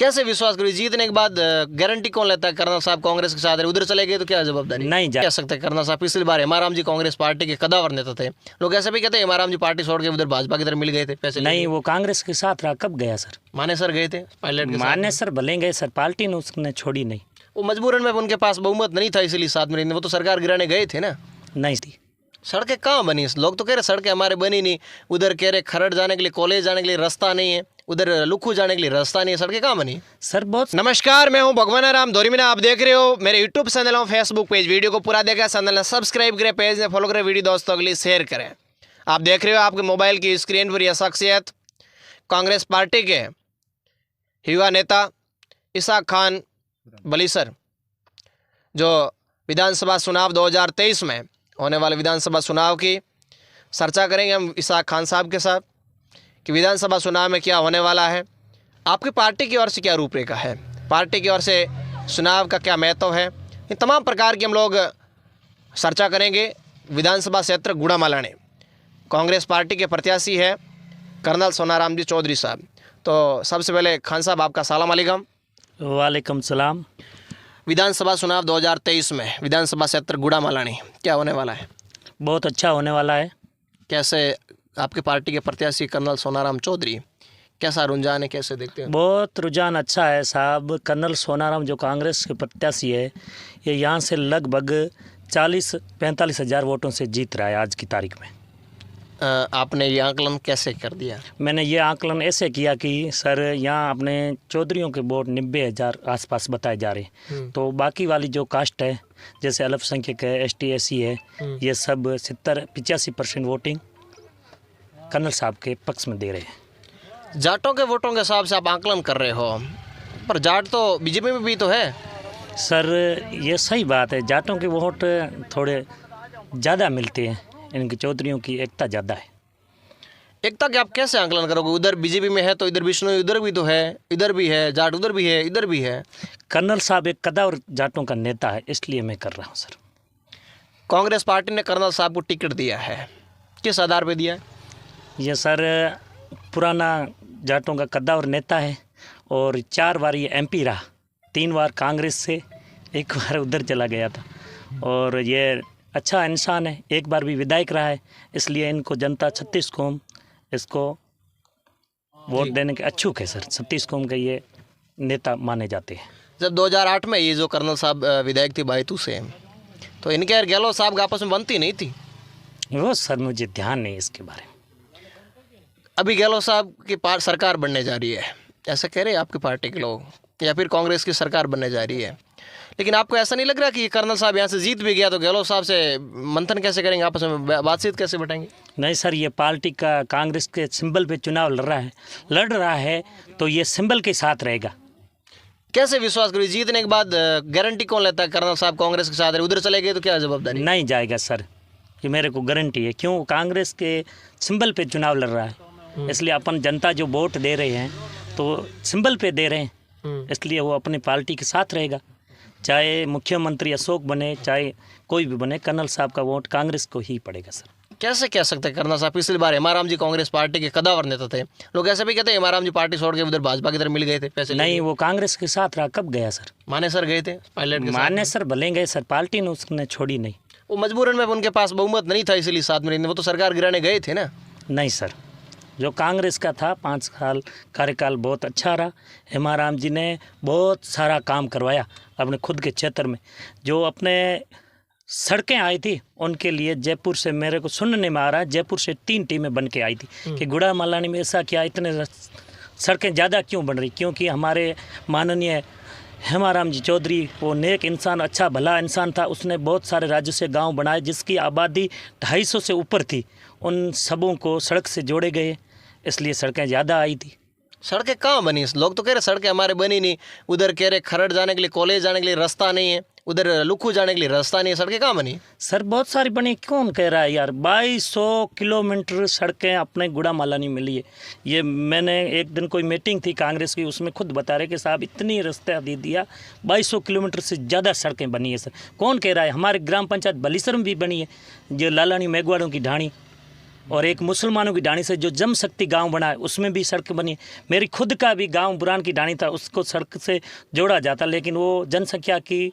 कैसे विश्वास करिए, जीतने के बाद गारंटी कौन लेता है? कर्नल साहब कांग्रेस के साथ रहे, उधर चले गए तो क्या जवाबदारी? नहीं जा कह सकते हैं कर्नल साहब पिछली बार हेमाराम जी कांग्रेस पार्टी के कदावर नेता थे, लोग ऐसे भी कहते हैं हेमाराम जी पार्टी छोड़ के उधर भाजपा की तरफ मिल गए थे पैसे नहीं, वो कांग्रेस के साथ रहा। कब गया सर? माने सर गए थे पायलट के साथ। माने सर भले गए सर, पार्टी ने उसने छोड़ी नहीं। वो मजबूरन में उनके पास बहुमत नहीं था इसलिए साथ में रहने, वो तो सरकार गिराने गए थे ना। नहीं थी। सड़कें कहाँ बनी? लोग तो कह रहे सड़कें हमारे बनी नहीं, उधर कह रहे खरड़ जाने के लिए, कॉलेज जाने के लिए रास्ता नहीं है, उधर लुखू जाने के लिए रास्ता नहीं है, सड़कें कहाँ बनी सर? बहुत नमस्कार, मैं हूं भगवान राम धोरीमीना, आप देख रहे हो मेरे यूट्यूब चैनल और फेसबुक पेज। वीडियो को पूरा देखा, चैनल ने सब्सक्राइब करें, पेज ने फॉलो करें, वीडियो दोस्तों के लिए शेयर करें। आप देख रहे हो आपके मोबाइल की स्क्रीन पर यह शख्सियत कांग्रेस पार्टी के युवा नेता इसाक खान बलीसर, जो विधानसभा चुनाव 2023 में होने वाले विधानसभा चुनाव की चर्चा करेंगे हम इसाक खान साहब के साथ कि विधानसभा चुनाव में क्या होने वाला है, आपकी पार्टी की ओर से क्या रूपरेखा है, पार्टी की ओर से चुनाव का क्या महत्व है, इन तमाम प्रकार की हम लोग चर्चा करेंगे। विधानसभा क्षेत्र गुड़ामालानी कांग्रेस पार्टी के प्रत्याशी है कर्नल सोनाराम जी चौधरी साहब। तो सबसे पहले खान साहब आपका सलाम अलैकुम। वालेकुम सलाम। विधानसभा चुनाव 2023 में विधानसभा क्षेत्र गुड़ामालानी क्या होने वाला है? बहुत अच्छा होने वाला है। कैसे आपके पार्टी के प्रत्याशी कर्नल सोनाराम चौधरी, कैसा रुझान है, कैसे देखते हैं? बहुत रुझान अच्छा है साहब। कर्नल सोनाराम जो कांग्रेस के प्रत्याशी है, ये यहाँ से लगभग 40-45 हज़ार वोटों से जीत रहा है आज की तारीख में। आपने ये आकलन कैसे कर दिया? मैंने ये आकलन ऐसे किया कि सर यहाँ अपने चौधरियों के वोट 90,000 आसपास बताए जा रहे हैं, तो बाकी वाली जो कास्ट है जैसे अल्पसंख्यक है, ST SC है, ये सब 70-85% वोटिंग कर्नल साहब के पक्ष में दे रहे हैं। जाटों के वोटों के हिसाब से आप आकलन कर रहे हो, पर जाट तो बीजेपी में भी तो है। सर ये सही बात है, जाटों के वोट थोड़े ज़्यादा मिलते हैं, इनकी चौधरियों की एकता ज़्यादा है। एकता के आप कैसे आकलन करोगे? उधर बीजेपी में है तो इधर बिश्नोई उधर भी तो है, इधर भी है, जाट उधर भी है, इधर भी है। कर्नल साहब एक कदावर जाटों का नेता है, इसलिए मैं कर रहा हूँ सर। कांग्रेस पार्टी ने कर्नल साहब को टिकट दिया है, किस आधार पर दिया है? ये सर पुराना जाटों का कद्दावर नेता है और 4 बार ये MP रहा, 3 बार कांग्रेस से, 1 बार उधर चला गया था, और ये अच्छा इंसान है, 1 बार भी विधायक रहा है, इसलिए इनको जनता 36 कौम इसको वोट देने के अच्छुक है सर। 36 कौम के ये नेता माने जाते हैं। जब 2008 में ये जो कर्नल साहब विधायक थे बायतू से, तो इनके और गहलोत साहब का आपस में बनती नहीं थी? वो सर मुझे ध्यान नहीं इसके बारे में। अभी गहलोत साहब की सरकार बनने जा रही है, ऐसा कह रहे हैं आपकी पार्टी के लोग, या फिर कांग्रेस की सरकार बनने जा रही है, लेकिन आपको ऐसा नहीं लग रहा कि कर्नल साहब यहाँ से जीत भी गया तो गहलोत साहब से मंथन कैसे करेंगे, आपस में बातचीत कैसे बैठेंगे? नहीं सर, ये पार्टी का कांग्रेस के सिंबल पे चुनाव लड़ रहा है तो ये सिंबल के साथ रहेगा। कैसे विश्वास करिए, जीतने के बाद गारंटी कौन लेता है? कर्नल साहब कांग्रेस के साथ रहे, उधर चले गए तो क्या जवाबदारी? नहीं जाएगा सर, ये मेरे को गारंटी है। क्यों? कांग्रेस के सिंबल पे चुनाव लड़ रहा है, इसलिए अपन जनता जो वोट दे रहे हैं तो सिंबल पे दे रहे हैं, इसलिए वो अपनी पार्टी के साथ रहेगा। चाहे मुख्यमंत्री अशोक बने, चाहे कोई भी बने, कर्नल साहब का वोट कांग्रेस को ही पड़ेगा सर। कैसे कह सकते हैं कर्नल साहब पिछली बार हेमाराम जी कांग्रेस पार्टी के कदावर नेता थे, लोग ऐसे भी कहते हैं हेमाराम जी पार्टी छोड़ के उधर भाजपा की तरफ मिल गए थे पैसे? नहीं, वो कांग्रेस के साथ रहा। कब गया सर? माने सर गए थे पायलट के साथ। माने सर भले गए सर, पार्टी ने उसने छोड़ी नहीं। वो मजबूरन में उनके पास बहुमत नहीं था इसलिए साथ में रहने, वो तो सरकार गिराने गए थे ना। नहीं सर, जो कांग्रेस का था 5 साल कार्यकाल बहुत अच्छा रहा। हेमाराम जी ने बहुत सारा काम करवाया अपने खुद के क्षेत्र में। जो अपने सड़कें आई थी उनके लिए, जयपुर से मेरे को सुनने में आ रहा है, जयपुर से 3 टीमें बन के आई थी कि गुड़ामालानी में ऐसा क्या इतने सड़कें ज़्यादा क्यों बन रही? क्योंकि हमारे माननीय हेमाराम जी चौधरी वो नेक इंसान, अच्छा भला इंसान था। उसने बहुत सारे राज्यों से गांव बनाए जिसकी आबादी 250 से ऊपर थी, उन सबों को सड़क से जोड़े गए, इसलिए सड़कें ज़्यादा आई थी। सड़कें कहाँ बनी? लोग तो कह रहे सड़कें हमारे बनी नहीं, उधर कह रहे खरड़ जाने के लिए, कॉलेज जाने के लिए रास्ता नहीं है, उधर लुखू जाने के लिए रास्ता नहीं है, सड़कें कहाँ बनी? सर बहुत सारी बनी, कौन कह रहा है यार? 2200 किलोमीटर सड़कें अपने गुड़ामालानी में मिली है। ये मैंने एक दिन कोई मीटिंग थी कांग्रेस की, उसमें खुद बता रहे कि साहब इतनी रास्ता दे दिया, 2200 किलोमीटर से ज़्यादा सड़कें बनी है सर। कौन कह रहा है? हमारे ग्राम पंचायत बलीसर में भी बनी है, जो लालानी मेघवाड़ों की ढाणी, और एक मुसलमानों की डाणी से जो जम शक्ति गांव बना है उसमें भी सड़क बनी। मेरी खुद का भी गांव बुरान की डाणी था, उसको सड़क से जोड़ा जाता, लेकिन वो जनसंख्या की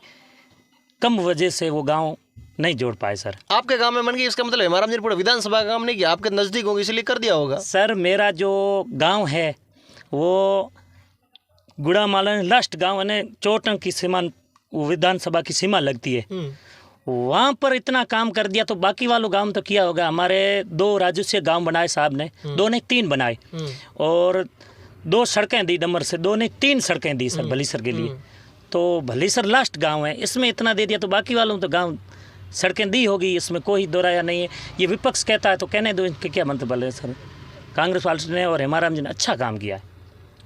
कम वजह से वो गांव नहीं जोड़ पाए सर। आपके गांव में बन गई, इसका मतलब हमारा पूरा विधानसभा का काम नहीं किया, आपके नज़दीक होंगे इसलिए कर दिया होगा। सर मेरा जो गांव है वो गुड़ामालन लास्ट गांव है, चोटंग की सीमा विधानसभा की सीमा लगती है, वहाँ पर इतना काम कर दिया तो बाकी वालों गांव तो किया होगा। हमारे 2 राजस्व गांव बनाए साहब ने, 2 ने 3 बनाए और 2 सड़कें दी डमर से, 2 ने 3 सड़कें दी सर भलीसर के लिए। तो भलीसर लास्ट गांव है, इसमें इतना दे दिया तो बाकी वालों तो गांव सड़कें दी होगी, इसमें कोई दोहराया नहीं है। ये विपक्ष कहता है तो कहने दो, इनके क्या मंतव्य है सर। कांग्रेस पार्टी ने और हेमाराम जी ने अच्छा काम किया है।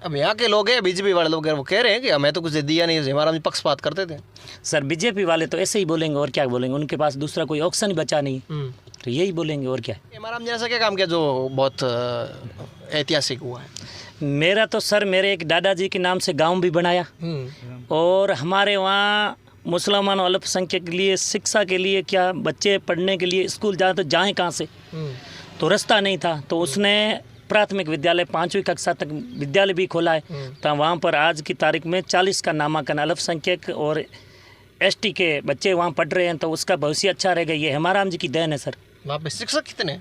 अब यहाँ के लोग हैं बीजेपी वाले लोग हैं, वो कह रहे हैं कि हमें तो कुछ दिया नहीं, हेमाराम जी पक्षपात करते थे। सर बीजेपी वाले तो ऐसे ही बोलेंगे और क्या बोलेंगे, उनके पास दूसरा कोई ऑप्शन ही बचा नहीं, तो यही बोलेंगे और क्या। हेमाराम जी ने ऐसा क्या काम किया जो बहुत ऐतिहासिक हुआ है? मेरा तो सर मेरे एक दादाजी के नाम से गांव भी बनाया और हमारे वहाँ मुसलमान और अल्पसंख्यक के लिए शिक्षा के लिए क्या बच्चे पढ़ने के लिए स्कूल जाए तो जाएँ कहाँ से, तो रास्ता नहीं था, तो उसने प्राथमिक विद्यालय 5वीं कक्षा तक विद्यालय भी खोला है। तो वहाँ पर आज की तारीख में 40 का नामांकन अल्पसंख्यक और एसटी के बच्चे वहाँ पढ़ रहे हैं, तो उसका भविष्य अच्छा रहेगा। ये हेमाराम जी की देन है सर। वहाँ पे शिक्षक कितने?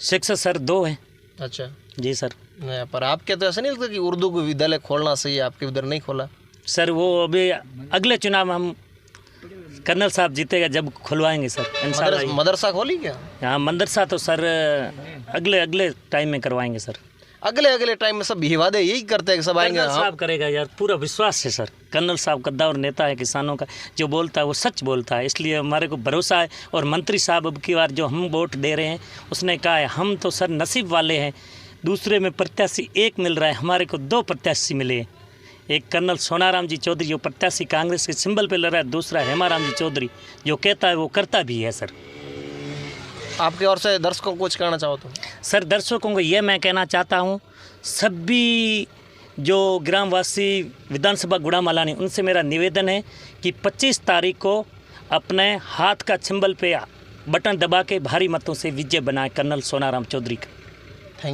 शिक्षक सर 2 हैं। अच्छा जी सर। नहीं, पर आपके तो ऐसा नहीं लगता कि उर्दू को विद्यालय खोलना सही है, आपके उधर नहीं खोला? सर वो अभी अगले चुनाव में हम कर्नल साहब जीतेगा जब खुलवाएंगे सर इंशाल्लाह। मदरसा खोली क्या? हाँ मदरसा तो सर अगले टाइम में करवाएंगे सर। अगले टाइम में सब ये वादे यही करते हैं कि सब आएंगे। कर्नल साहब करेगा यार, पूरा विश्वास है सर। कर्नल साहब कद्दावर नेता है किसानों का, जो बोलता है वो सच बोलता है, इसलिए हमारे को भरोसा है। और मंत्री साहब अब की बार जो हम वोट दे रहे हैं उसने कहा है हम तो सर नसीब वाले हैं, दूसरे में प्रत्याशी 1 मिल रहा है, हमारे को 2 प्रत्याशी मिले हैं। एक कर्नल सोनाराम जी चौधरी जो प्रत्याशी कांग्रेस के सिंबल पे लड़ रहा है, दूसरा हेमाराम जी चौधरी जो कहता है वो करता भी है सर। आपके ओर से दर्शकों को कुछ कहना चाहो तो? सर दर्शकों को ये मैं कहना चाहता हूँ, सभी जो ग्रामवासी विधानसभा गुड़ामालानी उनसे मेरा निवेदन है कि 25 तारीख को अपने हाथ का सिंबल पे बटन दबा के भारी मतों से विजय बनाए कर्नल सोनाराम चौधरी का।